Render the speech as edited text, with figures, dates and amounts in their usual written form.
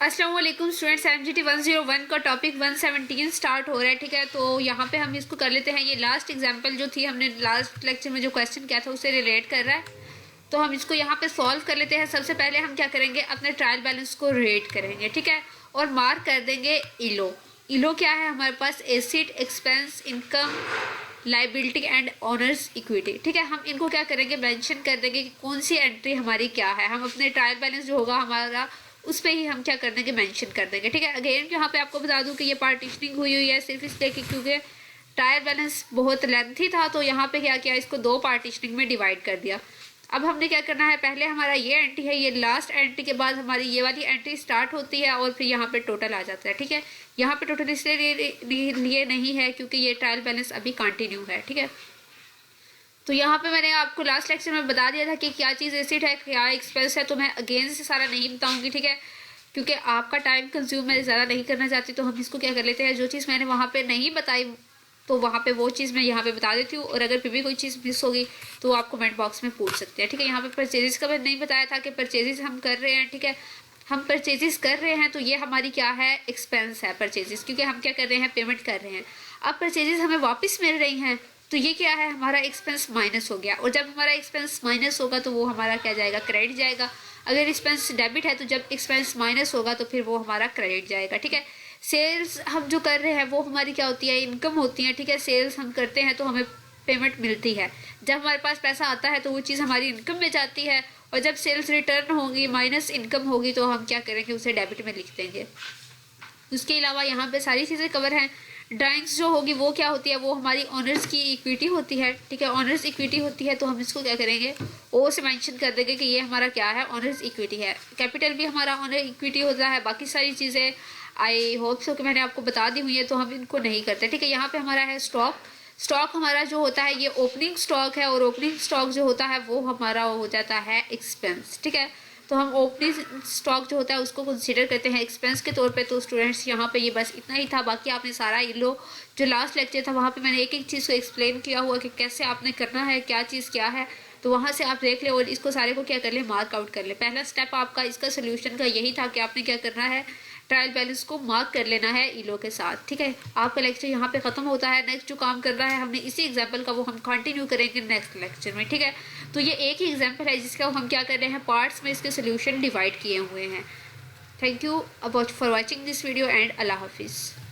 अस्सलाम वालेकुम students. MGT 101 का टॉपिक 117 स्टार्ट हो रहा है। ठीक है, तो यहाँ पे हम इसको कर लेते हैं। ये लास्ट एग्जांपल जो थी, हमने लास्ट लेक्चर में जो क्वेश्चन किया था उससे रिलेट कर रहा है, तो हम इसको यहाँ पे सॉल्व कर लेते हैं। सबसे पहले हम क्या करेंगे, अपने ट्रायल बैलेंस को रेट करेंगे। ठीक है, और मार्क कर देंगे इलो। इलो क्या है हमारे पास? Asset, expense, income, liability and owners equity. ठीक है, हम इनको क्या करेंगे, मेंशन कर देंगे कि कौन सी एंट्री हमारी क्या है। हम अपने ट्रायल बैलेंस जो होगा हमारा, उस पर ही हम क्या कर देंगे, मेंशन कर देंगे। ठीक है, अगेन यहाँ पे आपको बता दूं कि ये पार्टीशनिंग हुई है सिर्फ इसलिए कि क्योंकि ट्रायल बैलेंस बहुत लेंथी था, तो यहाँ पे क्या किया, इसको दो पार्टीशनिंग में डिवाइड कर दिया। अब हमने क्या करना है, पहले हमारा ये एंट्री है, ये लास्ट एंट्री के बाद हमारी ये वाली एंट्री स्टार्ट होती है और फिर यहाँ पे टोटल आ जाता है। ठीक है, यहाँ पे टोटल इसलिए लिए नहीं है क्योंकि ये ट्रायल बैलेंस अभी कंटिन्यू है। ठीक है, तो यहाँ पे मैंने आपको लास्ट लेक्चर में बता दिया था कि क्या चीज़ एसिड है, क्या एक्सपेंस है, तो मैं अगेन से सारा नहीं बताऊंगी। ठीक है, क्योंकि आपका टाइम कंज्यूम मैं ज़्यादा नहीं करना चाहती, तो हम इसको क्या कर लेते हैं, जो चीज़ मैंने वहाँ पे नहीं बताई तो वहाँ पे वो चीज़ मैं यहाँ पे बता देती हूँ, और अगर फिर भी कोई चीज़ मिस होगी तो आप कमेंट बॉक्स में पूछ सकते हैं। ठीक है, यहाँ पे परचेजेस का मैंने नहीं बताया था कि परचेजेस हम कर रहे हैं। ठीक है, हम परचेजेस कर रहे हैं तो ये हमारी क्या है, एक्सपेंस है परचेजेस, क्योंकि हम क्या कर रहे हैं, पेमेंट कर रहे हैं। अब परचेजेस हमें वापस मिल रही हैं तो ये क्या है, हमारा एक्सपेंस माइनस हो गया। और जब हमारा एक्सपेंस माइनस होगा तो वो हमारा क्या जाएगा, क्रेडिट जाएगा। अगर एक्सपेंस डेबिट है तो जब एक्सपेंस माइनस होगा तो फिर वो हमारा क्रेडिट जाएगा। ठीक है, सेल्स हम जो कर रहे हैं वो हमारी क्या होती है, इनकम होती है। ठीक है, सेल्स हम करते हैं तो हमें पेमेंट मिलती है। जब हमारे पास पैसा आता है तो वो चीज़ हमारी इनकम में जाती है, और जब सेल्स रिटर्न होगी माइनस इनकम होगी तो हम क्या करेंगे, उसे डेबिट में लिख देंगे। उसके अलावा यहाँ पे सारी चीज़ें कवर हैं। ड्राइंग्स जो होगी वो क्या होती है, वो हमारी ऑनर्स की इक्विटी होती है। ठीक है, ऑनर्स इक्विटी होती है तो हम इसको क्या करेंगे, ओ से मेंशन कर देंगे कि ये हमारा क्या है, ऑनर्स इक्विटी है। कैपिटल भी हमारा ऑनर इक्विटी होता है। बाकी सारी चीज़ें आई होप सो कि मैंने आपको बता दी हुई है, तो हम इनको नहीं करते। ठीक है, यहाँ पे हमारा है स्टॉक। स्टॉक हमारा जो होता है ये ओपनिंग स्टॉक है, और ओपनिंग स्टॉक जो होता है वो हमारा हो जाता है एक्सपेंस। ठीक है, तो हम ओपनिंग स्टॉक जो होता है उसको कंसीडर करते हैं एक्सपेंस के तौर पे। तो स्टूडेंट्स यहाँ पे ये बस इतना ही था। बाकी आपने सारा ये लो, जो लास्ट लेक्चर था वहाँ पे मैंने एक एक चीज़ को एक्सप्लेन किया हुआ कि कैसे आपने करना है, क्या चीज़ क्या है, तो वहाँ से आप देख ले और इसको सारे को क्या कर ले, मार्क आउट कर ले। पहला स्टेप आपका इसका सोल्यूशन का यही था कि आपने क्या करना है, ट्रायल बैलेंस को मार्क कर लेना है इलो के साथ। ठीक है, आपका लेक्चर यहाँ पे खत्म होता है। नेक्स्ट जो काम करना है हमने इसी एग्जाम्पल का, वो हम कंटिन्यू करेंगे नेक्स्ट लेक्चर में। ठीक है, तो ये एक ही एग्जाम्पल है जिसका हम क्या कर रहे हैं, पार्ट्स में इसके सोल्यूशन डिवाइड किए हुए हैं। Thank you for watching this video and अल्लाह हाफिज़।